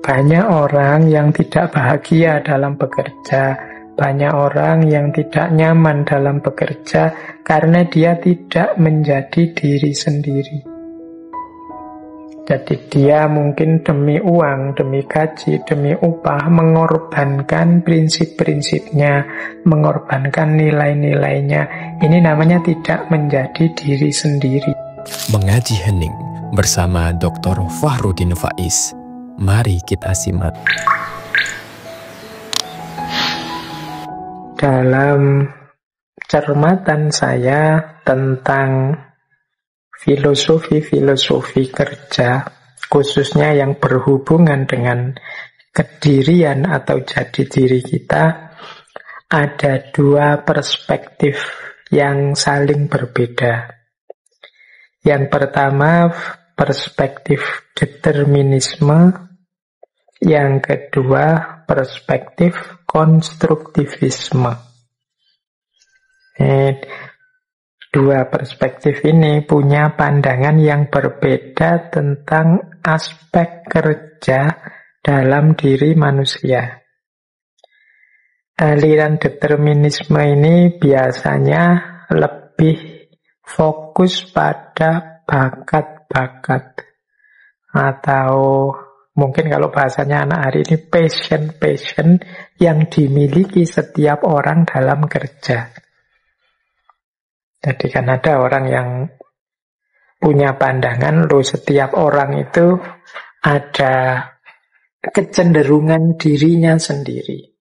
banyak orang yang tidak bahagia dalam bekerja, banyak orang yang tidak nyaman dalam bekerja karena dia tidak menjadi diri sendiri. Jadi dia mungkin demi uang, demi gaji, demi upah mengorbankan prinsip-prinsipnya, mengorbankan nilai-nilainya. Ini namanya tidak menjadi diri sendiri. Mengaji Hening bersama Dr. Fahrudin Faiz. Mari kita simak. Dalam cermatan saya tentang filosofi kerja, khususnya yang berhubungan dengan kedirian atau jati diri kita, ada dua perspektif yang saling berbeda. Yang pertama, perspektif determinisme. Yang kedua, perspektif konstruktivisme. Dua perspektif ini punya pandangan yang berbeda tentang aspek kerja dalam diri manusia. Aliran determinisme ini biasanya lebih fokus pada bakat-bakat, atau mungkin kalau bahasanya anak hari ini passion yang dimiliki setiap orang dalam kerja. Jadi kan ada orang yang punya pandangan, setiap orang itu ada kecenderungan dirinya sendiri,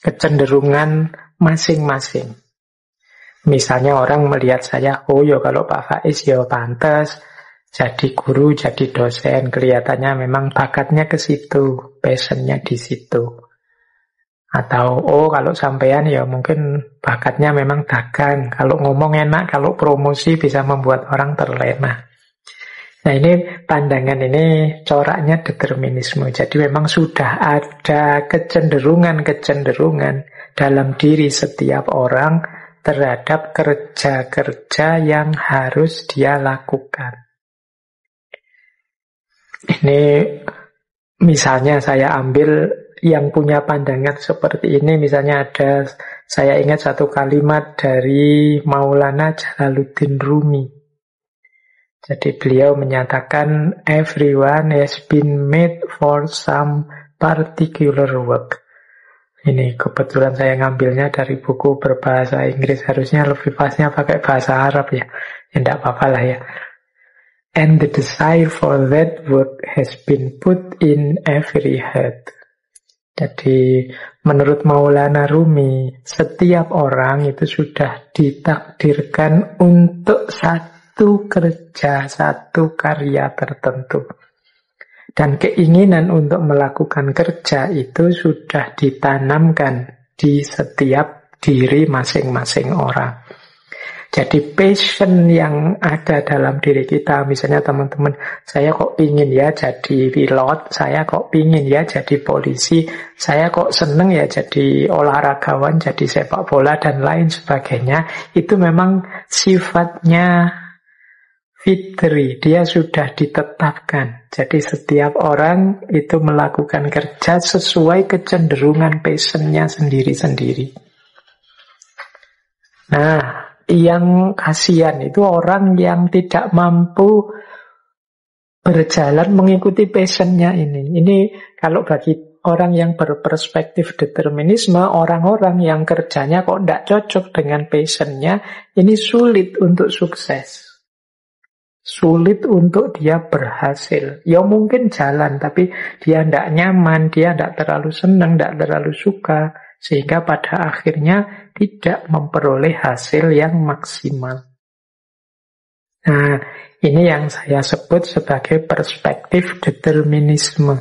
kecenderungan masing-masing. Misalnya orang melihat saya, kalau Pak Faiz pantas jadi guru, jadi dosen, kelihatannya memang bakatnya ke situ, passionnya di situ. Atau kalau sampean mungkin bakatnya memang dagang, kalau ngomong enak, kalau promosi bisa membuat orang terlena. Nah, ini pandangan ini coraknya determinisme. Jadi memang sudah ada kecenderungan dalam diri setiap orang terhadap kerja-kerja yang harus dia lakukan. Ini misalnya saya ambil yang punya pandangan seperti ini, misalnya saya ingat satu kalimat dari Maulana Jalaluddin Rumi. Jadi beliau menyatakan, everyone has been made for some particular work. Ini kebetulan saya ngambilnya dari buku berbahasa Inggris, harusnya lebih pasnya pakai bahasa Arab ya. Ya enggak apa-apa lah ya. And the desire for that work has been put in every heart. Jadi menurut Maulana Rumi, setiap orang itu sudah ditakdirkan untuk satu kerja, satu karya tertentu. Dan keinginan untuk melakukan kerja itu sudah ditanamkan di setiap diri masing-masing orang. Jadi passion yang ada dalam diri kita, misalnya teman-teman, saya kok ingin jadi pilot, saya kok ingin jadi polisi, saya kok seneng jadi olahragawan, jadi sepak bola dan lain sebagainya, itu memang sifatnya fitri, dia sudah ditetapkan. Jadi setiap orang itu melakukan kerja sesuai kecenderungan passionnya sendiri-sendiri. Nah, yang kasihan itu orang yang tidak mampu berjalan mengikuti passionnya ini. Ini kalau bagi orang yang berperspektif determinisme, orang-orang yang kerjanya kok tidak cocok dengan passionnya, ini sulit untuk sukses. Sulit untuk dia berhasil. Ya mungkin jalan, tapi dia tidak nyaman, dia tidak terlalu senang, tidak terlalu suka. Sehingga pada akhirnya tidak memperoleh hasil yang maksimal. Nah, ini yang saya sebut sebagai perspektif determinisme.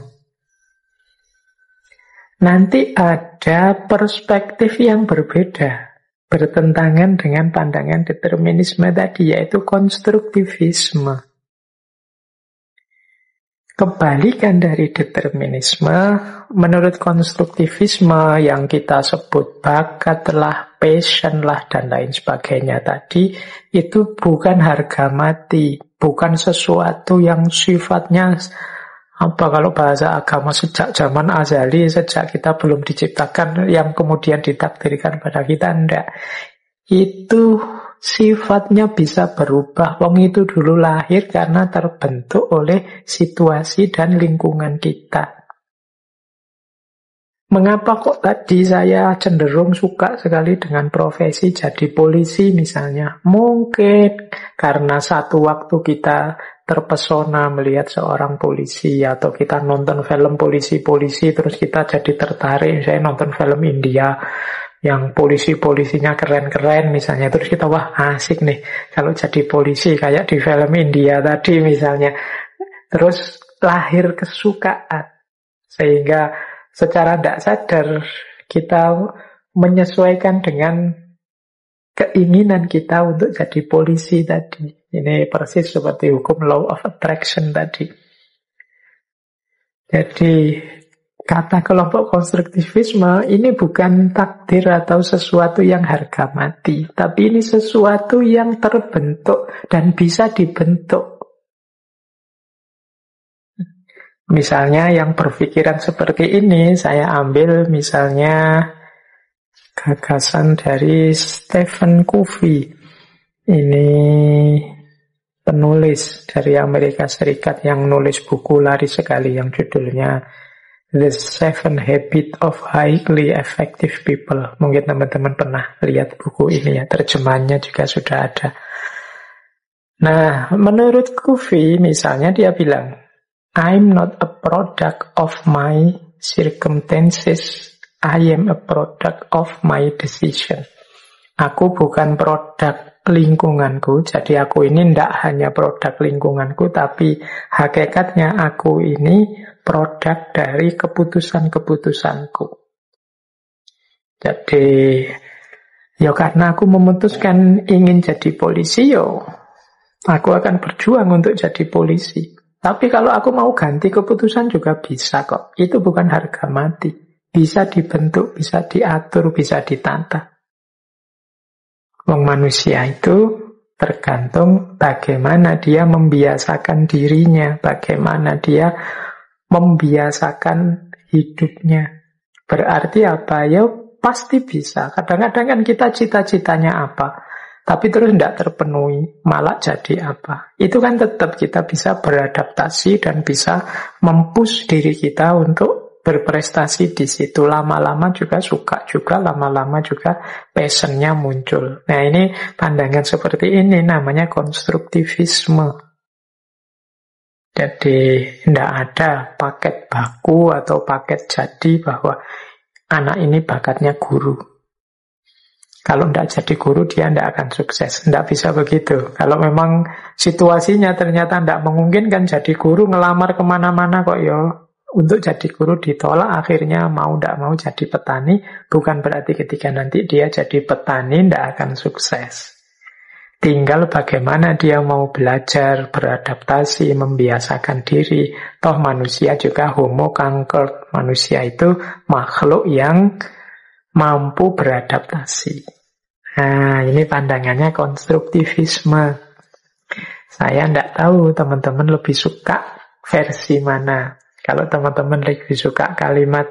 Nanti ada perspektif yang berbeda, bertentangan dengan pandangan determinisme tadi, yaitu konstruktivisme. Kebalikan dari determinisme, menurut konstruktivisme yang kita sebut bakatlah, passionlah, dan lain sebagainya tadi, itu bukan harga mati, bukan sesuatu yang sifatnya Apa kalau bahasa agama sejak zaman azali, sejak kita belum diciptakan, yang kemudian ditakdirkan pada kita? Enggak. Itu sifatnya bisa berubah. Wong itu dulu lahir karena terbentuk oleh situasi dan lingkungan kita. Mengapa kok tadi saya cenderung suka sekali dengan profesi jadi polisi misalnya? Mungkin karena satu waktu kita terpesona melihat seorang polisi, atau kita nonton film polisi-polisi terus kita jadi tertarik. Saya nonton film India yang polisi-polisinya keren-keren misalnya, terus kita wah asik nih kalau jadi polisi kayak di film India tadi misalnya. Terus lahir kesukaan, sehingga secara tidak sadar kita menyesuaikan dengan keinginan kita untuk jadi polisi tadi. Ini persis seperti hukum law of attraction tadi. Jadi kata kelompok konstruktivisme ini bukan takdir atau sesuatu yang harga mati, tapi ini sesuatu yang terbentuk dan bisa dibentuk. Misalnya yang berpikiran seperti ini, saya ambil misalnya gagasan dari Stephen Covey. Ini penulis dari Amerika Serikat yang nulis buku laris sekali yang judulnya The 7 Habits of Highly Effective People. Mungkin teman-teman pernah lihat buku ini ya, terjemahannya juga sudah ada. Nah, menurut Covey misalnya dia bilang, I'm not a product of my circumstances, I am a product of my decision. Aku bukan produk lingkunganku, jadi aku ini tidak hanya produk lingkunganku, tapi hakikatnya aku ini produk dari keputusan-keputusanku. Jadi, ya karena aku memutuskan ingin jadi polisi, aku akan berjuang untuk jadi polisi. Tapi kalau aku mau ganti keputusan juga bisa kok. Itu bukan harga mati. Bisa dibentuk, bisa diatur, bisa ditata. Wong manusia itu tergantung bagaimana dia membiasakan dirinya, bagaimana dia membiasakan hidupnya. Berarti apa? Ya pasti bisa. Kadang-kadang kan kita cita-citanya apa, tapi terus tidak terpenuhi, malah jadi apa. Itu kan tetap kita bisa beradaptasi dan bisa mempush diri kita untuk berprestasi di situ. Lama-lama juga suka juga, lama-lama juga passionnya muncul. Nah ini pandangan seperti ini namanya konstruktivisme. Jadi tidak ada paket baku atau paket jadi bahwa anak ini bakatnya guru. Kalau tidak jadi guru, dia tidak akan sukses. Tidak bisa begitu. Kalau memang situasinya ternyata tidak memungkinkan jadi guru, ngelamar kemana-mana kok untuk jadi guru ditolak, akhirnya mau tidak mau jadi petani. Bukan berarti ketika nanti dia jadi petani tidak akan sukses. Tinggal bagaimana dia mau belajar, beradaptasi, membiasakan diri. Toh manusia juga homo conquered. Manusia itu makhluk yang mampu beradaptasi. Nah, ini pandangannya konstruktivisme. Saya tidak tahu teman-teman lebih suka versi mana. Kalau teman-teman lebih suka kalimat,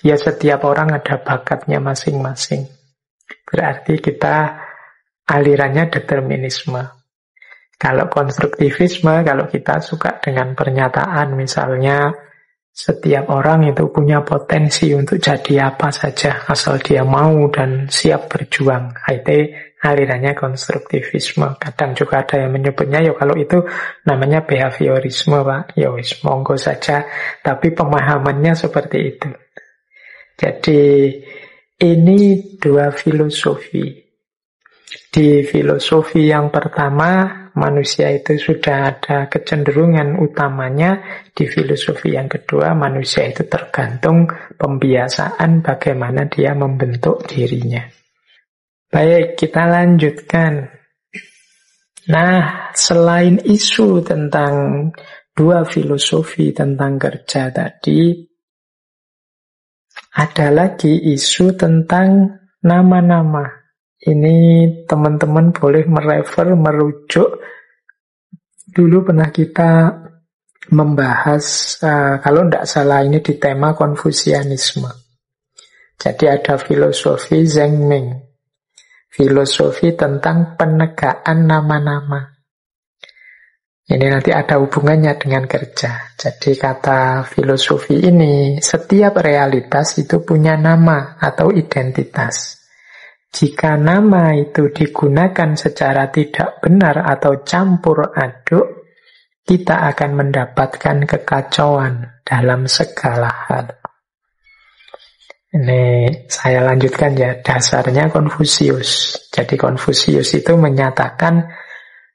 ya setiap orang ada bakatnya masing-masing. Berarti kita alirannya determinisme. Kalau konstruktivisme, kalau kita suka dengan pernyataan misalnya, setiap orang itu punya potensi untuk jadi apa saja asal dia mau dan siap berjuang. Itu alirannya konstruktivisme. Kadang juga ada yang menyebutnya kalau itu namanya behaviorisme, Pak. Wis monggo saja, tapi pemahamannya seperti itu. Jadi ini dua filosofi. Di filosofi yang pertama, manusia itu sudah ada kecenderungan utamanya. Di filosofi yang kedua, manusia itu tergantung pembiasaan bagaimana dia membentuk dirinya. Baik, kita lanjutkan. Nah, selain isu tentang dua filosofi tentang kerja tadi, ada lagi isu tentang nama-nama. Ini teman-teman boleh merujuk. Dulu pernah kita membahas, kalau tidak salah ini di tema Konfusianisme. Jadi ada filosofi Zhengming, filosofi tentang penegaan nama-nama. Ini nanti ada hubungannya dengan kerja. Jadi kata filosofi ini, setiap realitas itu punya nama atau identitas. Jika nama itu digunakan secara tidak benar atau campur aduk, kita akan mendapatkan kekacauan dalam segala hal. Ini saya lanjutkan ya, dasarnya Konfusius. Jadi Konfusius itu menyatakan,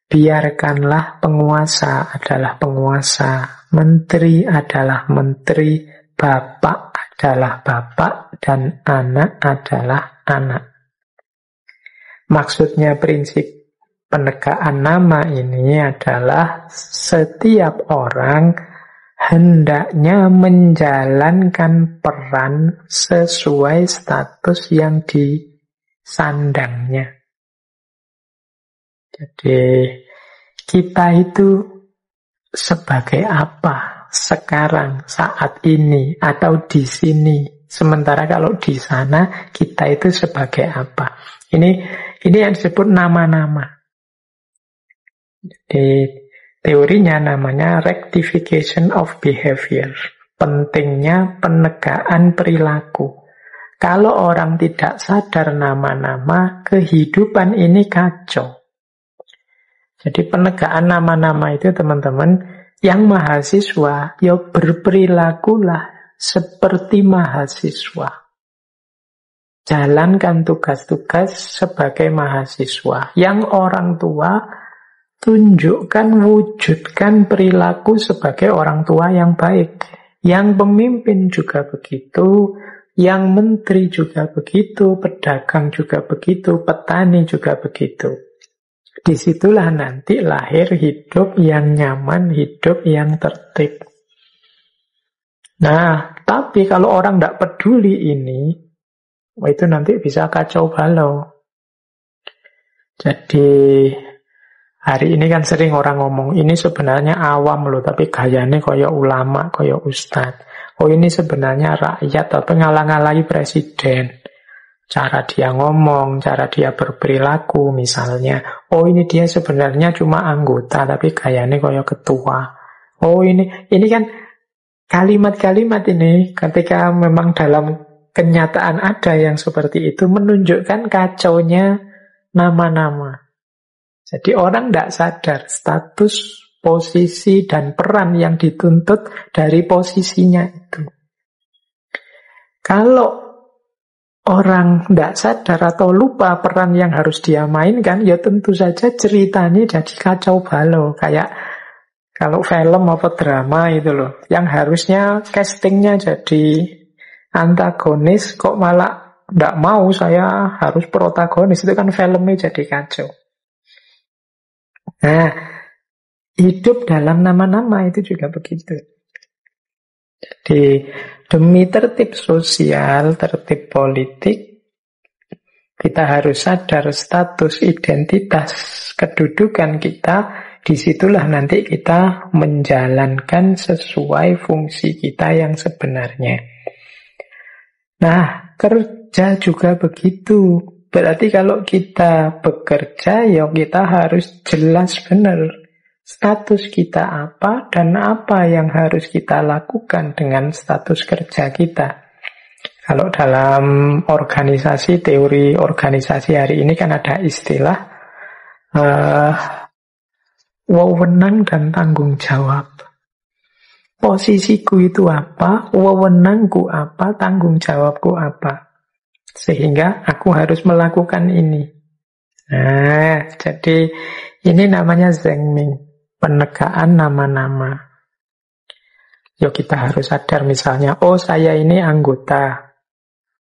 biarkanlah penguasa adalah penguasa, menteri adalah menteri, bapak adalah bapak, dan anak adalah anak. Maksudnya prinsip penegaan nama ini adalah setiap orang hendaknya menjalankan peran sesuai status yang disandangnya. Jadi kita itu sebagai apa sekarang, saat ini, atau di sini. Sementara kalau di sana, kita itu sebagai apa. Ini yang disebut nama-nama. Jadi teorinya namanya rectification of behavior. Pentingnya penegaan perilaku. Kalau orang tidak sadar nama-nama, kehidupan ini kacau. Jadi penegaan nama-nama itu teman-teman, yang mahasiswa, ya berperilakulah seperti mahasiswa. Jalankan tugas-tugas sebagai mahasiswa. Yang orang tua, tunjukkan, wujudkan perilaku sebagai orang tua yang baik. Yang pemimpin juga begitu, yang menteri juga begitu, pedagang juga begitu, petani juga begitu. Disitulah nanti lahir hidup yang nyaman, hidup yang tertib. Nah, tapi kalau orang tidak peduli ini, itu nanti bisa kacau balau. Jadi hari ini kan sering orang ngomong, ini sebenarnya awam loh, tapi gayanya kayak ulama, kayak ustadz. Oh ini sebenarnya rakyat, tapi ngalang-alangi presiden. Cara dia ngomong, cara dia berperilaku misalnya. Oh ini dia sebenarnya cuma anggota, tapi gayanya kayak ketua. Oh ini kan kalimat-kalimat ini ketika memang dalam kenyataan ada yang seperti itu, menunjukkan kacaunya nama-nama. Jadi orang tidak sadar status, posisi, dan peran yang dituntut dari posisinya itu. Kalau orang tidak sadar atau lupa peran yang harus dia mainkan, ya tentu saja ceritanya jadi kacau balau. Kayak kalau film apa drama itu loh, yang harusnya castingnya jadi antagonis, kok malah tidak mau, saya harus protagonis. Itu kan filmnya jadi kacau. Nah, hidup dalam nama-nama itu juga begitu. Jadi demi tertib sosial, tertib politik, kita harus sadar status, identitas, kedudukan kita. Disitulah nanti kita menjalankan sesuai fungsi kita yang sebenarnya. Nah, kerja juga begitu. Berarti kalau kita bekerja, ya kita harus jelas benar status kita apa dan apa yang harus kita lakukan dengan status kerja kita. Kalau dalam organisasi, teori organisasi hari ini kan ada istilah wewenang dan tanggung jawab. Posisiku itu apa, wewenangku apa, tanggung jawabku apa. Sehingga aku harus melakukan ini. Nah, jadi ini namanya Zhengming. Penegaan nama-nama. Yuk kita harus sadar misalnya, oh saya ini anggota,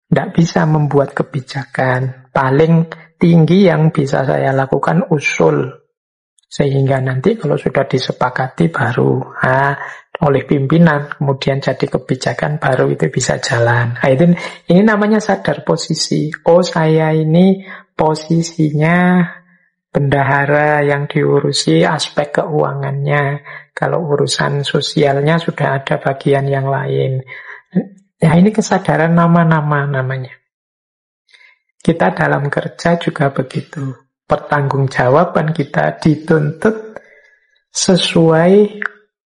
tidak bisa membuat kebijakan. Paling tinggi yang bisa saya lakukan usul. Sehingga nanti kalau sudah disepakati baru oleh pimpinan, kemudian jadi kebijakan baru itu bisa jalan. Nah, ini namanya sadar posisi. Oh saya ini posisinya bendahara yang diurusi aspek keuangannya. Kalau urusan sosialnya sudah ada bagian yang lain. Ya ini kesadaran nama-nama namanya. Kita dalam kerja juga begitu. Pertanggungjawaban kita dituntut sesuai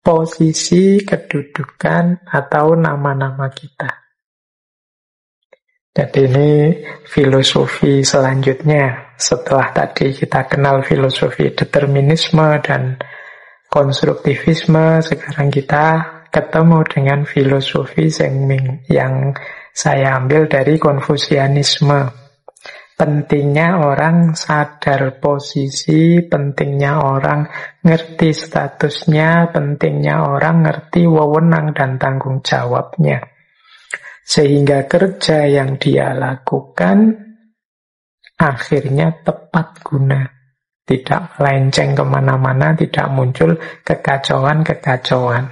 posisi, kedudukan, atau nama-nama kita. Jadi ini filosofi selanjutnya. Setelah tadi kita kenal filosofi determinisme dan konstruktivisme, sekarang kita ketemu dengan filosofi Zhengming yang saya ambil dari Konfusianisme. Pentingnya orang sadar posisi, pentingnya orang ngerti statusnya, pentingnya orang ngerti wewenang dan tanggung jawabnya. Sehingga kerja yang dia lakukan akhirnya tepat guna. Tidak melenceng kemana-mana, tidak muncul kekacauan-kekacauan.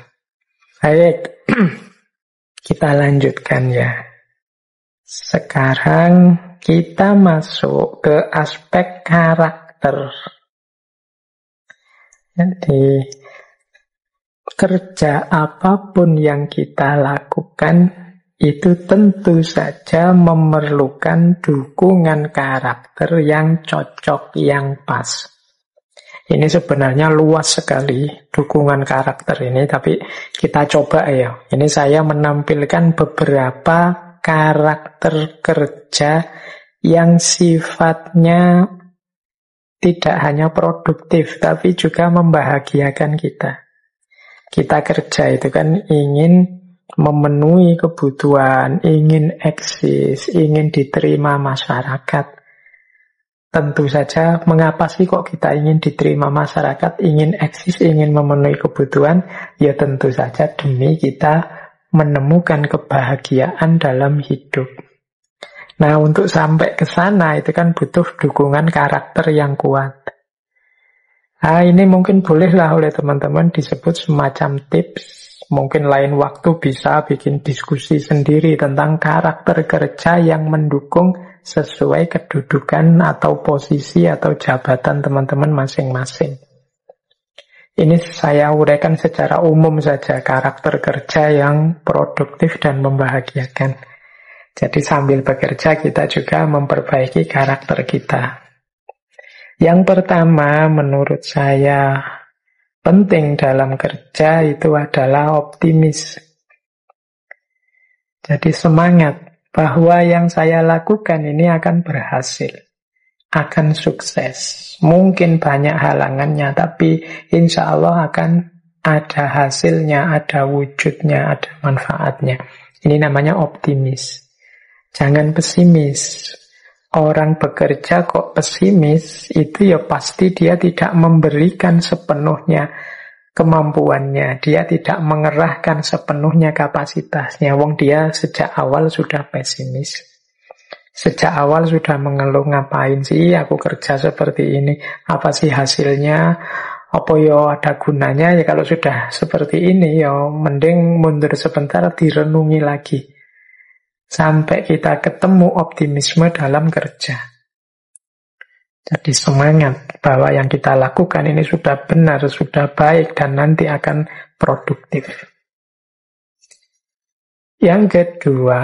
Baik, kita lanjutkan ya. Sekarang kita masuk ke aspek karakter. Jadi, kerja apapun yang kita lakukan itu tentu saja memerlukan dukungan karakter yang cocok, yang pas. Ini sebenarnya luas sekali dukungan karakter ini, tapi kita coba ya. Ini saya menampilkan beberapa karakter kerja yang sifatnya tidak hanya produktif, tapi juga membahagiakan kita. Kita kerja itu kan ingin memenuhi kebutuhan, ingin eksis, ingin diterima masyarakat. Tentu saja, mengapa sih kok kita ingin diterima masyarakat, ingin eksis, ingin memenuhi kebutuhan? Ya tentu saja demi kita menemukan kebahagiaan dalam hidup. Nah, untuk sampai ke sana itu kan butuh dukungan karakter yang kuat. Nah, ini mungkin bolehlah oleh teman-teman disebut semacam tips. Mungkin lain waktu bisa bikin diskusi sendiri tentang karakter kerja yang mendukung sesuai kedudukan atau posisi atau jabatan teman-teman masing-masing. Ini saya uraikan secara umum saja, karakter kerja yang produktif dan membahagiakan. Jadi sambil bekerja kita juga memperbaiki karakter kita. Yang pertama menurut saya penting dalam kerja itu adalah optimis. Jadi semangat bahwa yang saya lakukan ini akan berhasil, akan sukses. Mungkin banyak halangannya, tapi insya Allah akan ada hasilnya, ada wujudnya, ada manfaatnya. Ini namanya optimis. Jangan pesimis. Orang bekerja kok pesimis, itu ya pasti dia tidak memberikan sepenuhnya kemampuannya. Dia tidak mengerahkan sepenuhnya kapasitasnya. Wong dia sejak awal sudah pesimis. Sejak awal sudah mengeluh, ngapain sih aku kerja seperti ini? Apa sih hasilnya? Apa ya ada gunanya? Ya kalau sudah seperti ini ya mending mundur sebentar, direnungi lagi. Sampai kita ketemu optimisme dalam kerja. Jadi semangat bahwa yang kita lakukan ini sudah benar, sudah baik, dan nanti akan produktif. Yang kedua,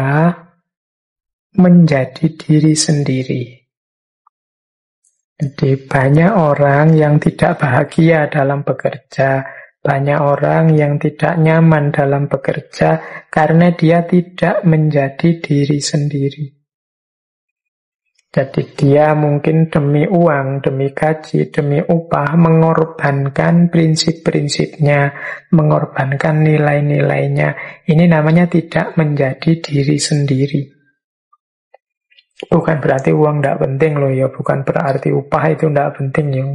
menjadi diri sendiri. Jadi banyak orang yang tidak bahagia dalam bekerja, banyak orang yang tidak nyaman dalam bekerja karena dia tidak menjadi diri sendiri. Jadi dia mungkin demi uang, demi gaji, demi upah mengorbankan prinsip-prinsipnya, mengorbankan nilai-nilainya. Ini namanya tidak menjadi diri sendiri. Bukan berarti uang tidak penting loh ya, bukan berarti upah itu tidak penting ya.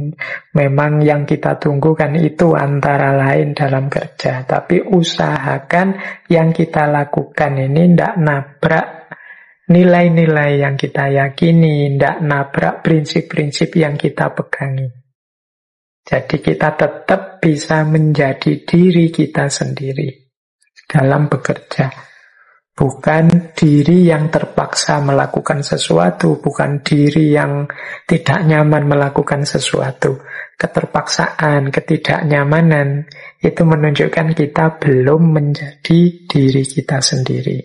Memang yang kita tunggu kan itu antara lain dalam kerja. Tapi usahakan yang kita lakukan ini tidak nabrak nilai-nilai yang kita yakini, tidak nabrak prinsip-prinsip yang kita pegangi. Jadi kita tetap bisa menjadi diri kita sendiri dalam bekerja. Bukan diri yang terpaksa melakukan sesuatu, bukan diri yang tidak nyaman melakukan sesuatu. Keterpaksaan, ketidaknyamanan, itu menunjukkan kita belum menjadi diri kita sendiri.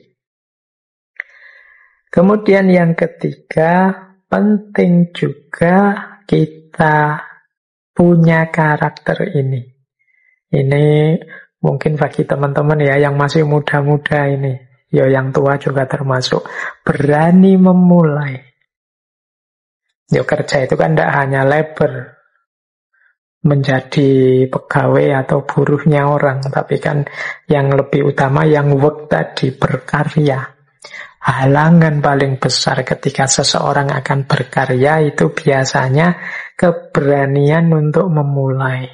Kemudian yang ketiga, penting juga kita punya karakter ini. Ini mungkin bagi teman-teman ya yang masih muda-muda ini. Ya yang tua juga termasuk. Berani memulai. Ya kerja itu kan tidak hanya labor, menjadi pegawai atau buruhnya orang, tapi kan yang lebih utama yang work tadi, berkarya. Halangan paling besar ketika seseorang akan berkarya itu biasanya keberanian untuk memulai.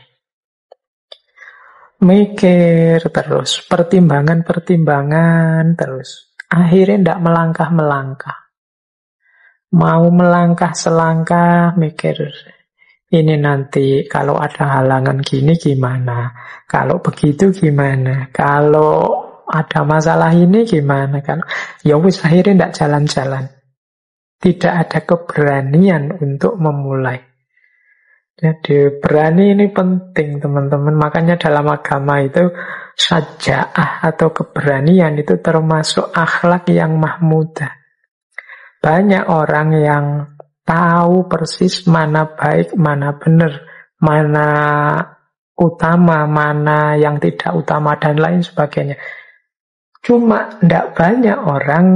Mikir terus, pertimbangan terus. Akhirnya tidak melangkah-melangkah. Mau melangkah selangkah, mikir. Ini nanti kalau ada halangan gini gimana? Kalau begitu gimana? Kalau ada masalah ini gimana? Kan? Ya wis akhirnya tidak jalan-jalan. Tidak ada keberanian untuk memulai. Jadi berani ini penting teman-teman. Makanya dalam agama itu syaja'ah atau keberanian itu termasuk akhlak yang mahmudah. Banyak orang yang tahu persis mana baik, mana benar, mana utama, mana yang tidak utama dan lain sebagainya. Cuma tidak banyak orang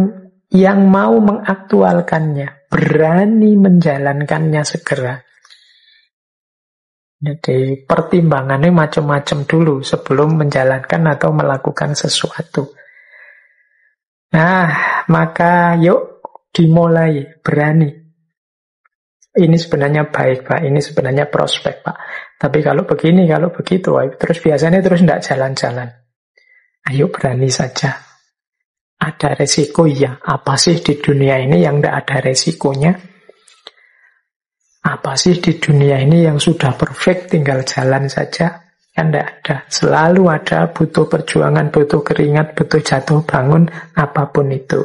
yang mau mengaktualkannya, berani menjalankannya segera. Jadi pertimbangannya macam-macam dulu sebelum menjalankan atau melakukan sesuatu. Nah, maka yuk dimulai, berani. Ini sebenarnya baik, Pak. Ini sebenarnya prospek, Pak. Tapi kalau begini, kalau begitu, terus biasanya terus tidak jalan-jalan. Ayo berani saja. Ada resiko ya. Apa sih di dunia ini yang tidak ada resikonya? Apa sih di dunia ini yang sudah perfect, tinggal jalan saja? Kan tidak ada. Selalu ada, butuh perjuangan, butuh keringat, butuh jatuh bangun, apapun itu.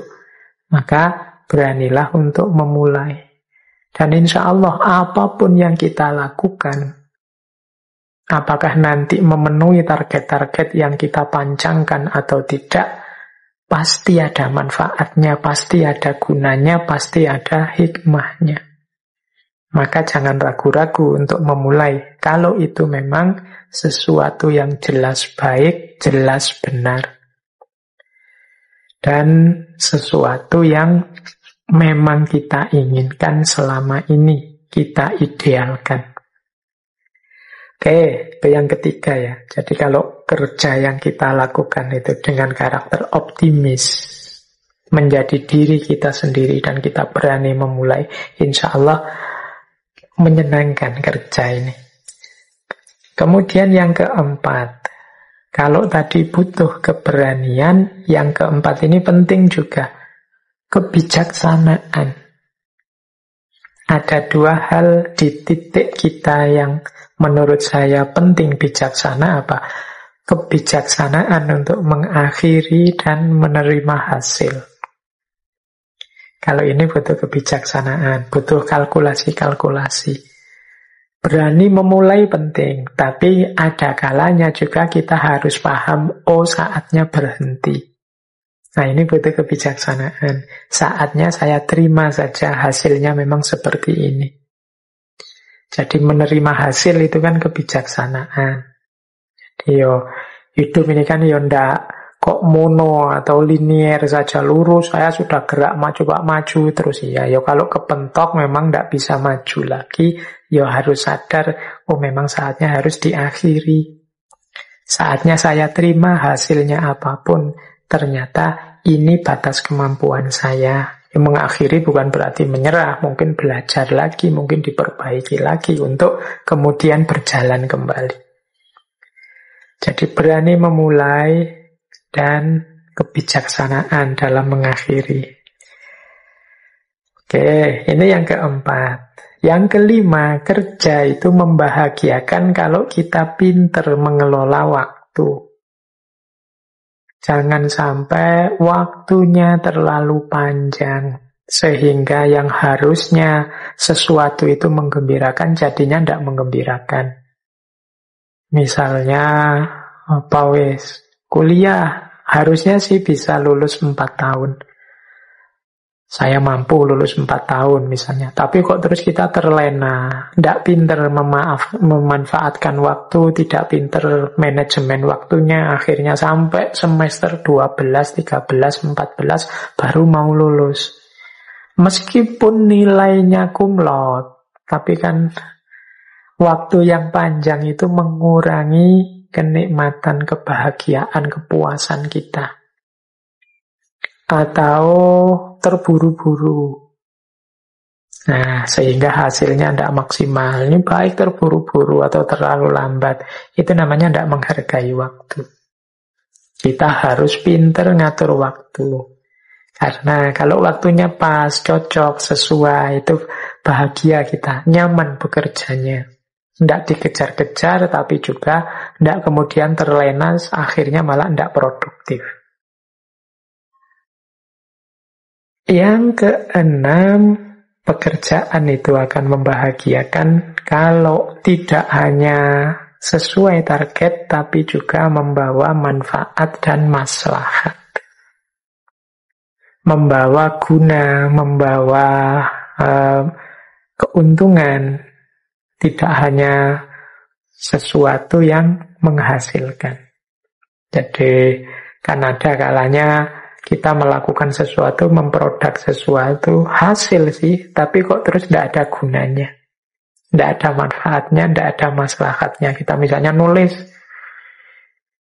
Maka beranilah untuk memulai. Dan insya Allah apapun yang kita lakukan, apakah nanti memenuhi target-target yang kita pancangkan atau tidak, pasti ada manfaatnya, pasti ada gunanya, pasti ada hikmahnya. Maka jangan ragu-ragu untuk memulai. Kalau itu memang sesuatu yang jelas baik, jelas benar. Dan sesuatu yang memang kita inginkan selama ini, kita idealkan. Oke, itu yang ketiga ya. Jadi kalau kerja yang kita lakukan itu dengan karakter optimis, menjadi diri kita sendiri dan kita berani memulai, insya Allah menyenangkan kerja ini. Kemudian yang keempat, kalau tadi butuh keberanian, yang keempat ini penting juga, kebijaksanaan. Ada dua hal di titik kita yang menurut saya penting bijaksana apa? Kebijaksanaan untuk mengakhiri dan menerima hasil. Kalau ini butuh kebijaksanaan, butuh kalkulasi-kalkulasi. Berani memulai penting, tapi ada kalanya juga kita harus paham, oh saatnya berhenti. Nah ini butuh kebijaksanaan. Saatnya saya terima saja hasilnya memang seperti ini. Jadi menerima hasil itu kan kebijaksanaan. Jadi hidup ini kan ndak kok mono atau linier saja lurus, saya sudah gerak maju terus ya. Kalau kepentok memang tidak bisa maju lagi, harus sadar, oh memang saatnya harus diakhiri. Saatnya saya terima hasilnya apapun, ternyata ini batas kemampuan saya. Mengakhiri bukan berarti menyerah, mungkin belajar lagi, mungkin diperbaiki lagi untuk kemudian berjalan kembali. Jadi berani memulai dan kebijaksanaan dalam mengakhiri. Oke, ini yang keempat. Yang kelima, kerja itu membahagiakan kalau kita pinter mengelola waktu. Jangan sampai waktunya terlalu panjang, sehingga yang harusnya sesuatu itu menggembirakan, jadinya tidak menggembirakan. Misalnya, kuliah, harusnya sih bisa lulus 4 tahun. Saya mampu lulus 4 tahun misalnya. Tapi kok terus kita terlena, tidak pinter memanfaatkan waktu, tidak pinter manajemen waktunya, akhirnya sampai semester 12, 13, 14 baru mau lulus. Meskipun nilainya cum laude, tapi kan waktu yang panjang itu mengurangi kenikmatan, kebahagiaan, kepuasan kita. Atau terburu-buru. Nah, sehingga hasilnya tidak maksimal. Ini baik terburu-buru atau terlalu lambat. Itu namanya tidak menghargai waktu. Kita harus pinter ngatur waktu. Karena kalau waktunya pas, cocok, sesuai, itu bahagia kita, nyaman bekerjanya. Tidak dikejar-kejar, tapi juga tidak kemudian terlena, akhirnya malah tidak produktif. Yang keenam, pekerjaan itu akan membahagiakan kalau tidak hanya sesuai target, tapi juga membawa manfaat dan maslahat. Membawa guna, membawa keuntungan, tidak hanya sesuatu yang menghasilkan. Jadi kan ada kalanya kita melakukan sesuatu, memproduk sesuatu, hasil sih, tapi kok terus tidak ada gunanya. Tidak ada manfaatnya, tidak ada maslahatnya. Kita misalnya nulis,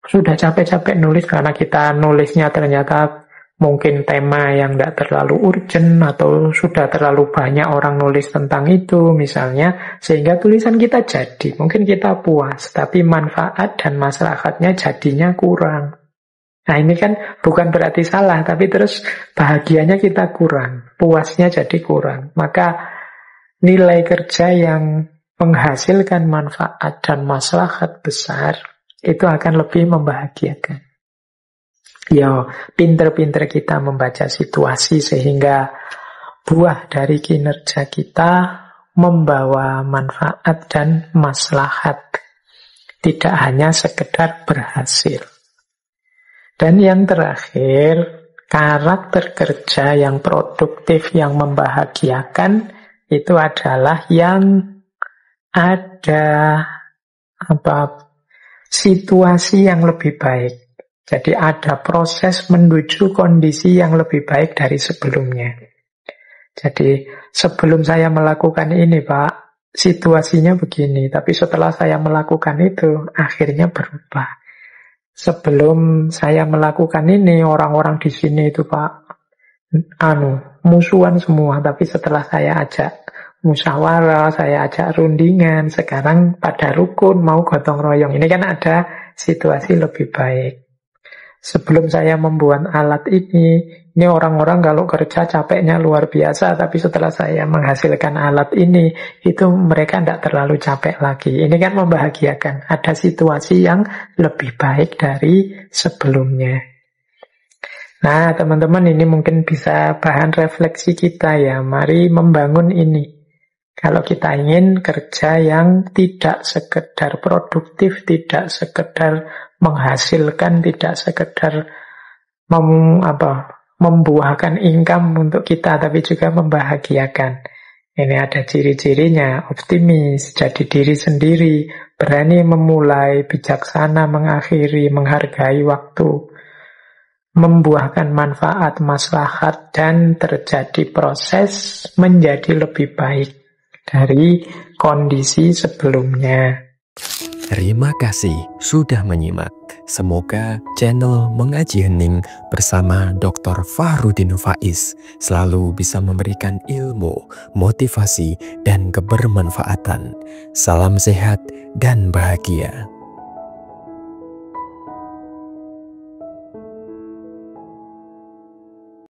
sudah capek-capek nulis karena kita nulisnya ternyata mungkin tema yang tidak terlalu urgent, atau sudah terlalu banyak orang nulis tentang itu misalnya, sehingga tulisan kita jadi. Mungkin kita puas, tapi manfaat dan maslahatnya jadinya kurang. Nah ini kan bukan berarti salah, tapi terus bahagianya kita kurang, puasnya jadi kurang. Maka nilai kerja yang menghasilkan manfaat dan maslahat besar, itu akan lebih membahagiakan. Ya, pinter-pinter kita membaca situasi sehingga buah dari kinerja kita membawa manfaat dan maslahat. Tidak hanya sekedar berhasil. Dan yang terakhir, karakter kerja yang produktif, yang membahagiakan, itu adalah yang ada situasi yang lebih baik. Jadi ada proses menuju kondisi yang lebih baik dari sebelumnya. Jadi sebelum saya melakukan ini, Pak, situasinya begini. Tapi setelah saya melakukan itu, akhirnya berubah. Sebelum saya melakukan ini, orang-orang di sini itu, Pak, musuhan semua. Tapi setelah saya ajak musyawarah, saya ajak rundingan, sekarang pada rukun, mau gotong royong. Ini kan ada situasi lebih baik. Sebelum saya membuat alat ini orang-orang kalau kerja capeknya luar biasa, tapi setelah saya menghasilkan alat ini, itu mereka tidak terlalu capek lagi. Ini kan membahagiakan. Ada situasi yang lebih baik dari sebelumnya. Nah, teman-teman, ini mungkin bisa bahan refleksi kita ya. Mari membangun ini. Kalau kita ingin kerja yang tidak sekedar produktif, tidak sekedar menghasilkan, tidak sekedar membuahkan income untuk kita, tapi juga membahagiakan. Ini ada ciri-cirinya: optimis, jadi diri sendiri, berani memulai, bijaksana mengakhiri, menghargai waktu, membuahkan manfaat, maslahat, dan terjadi proses menjadi lebih baik dari kondisi sebelumnya. Terima kasih sudah menyimak. Semoga channel Mengaji Hening bersama Dr. Fahrudin Faiz selalu bisa memberikan ilmu, motivasi, dan kebermanfaatan. Salam sehat dan bahagia.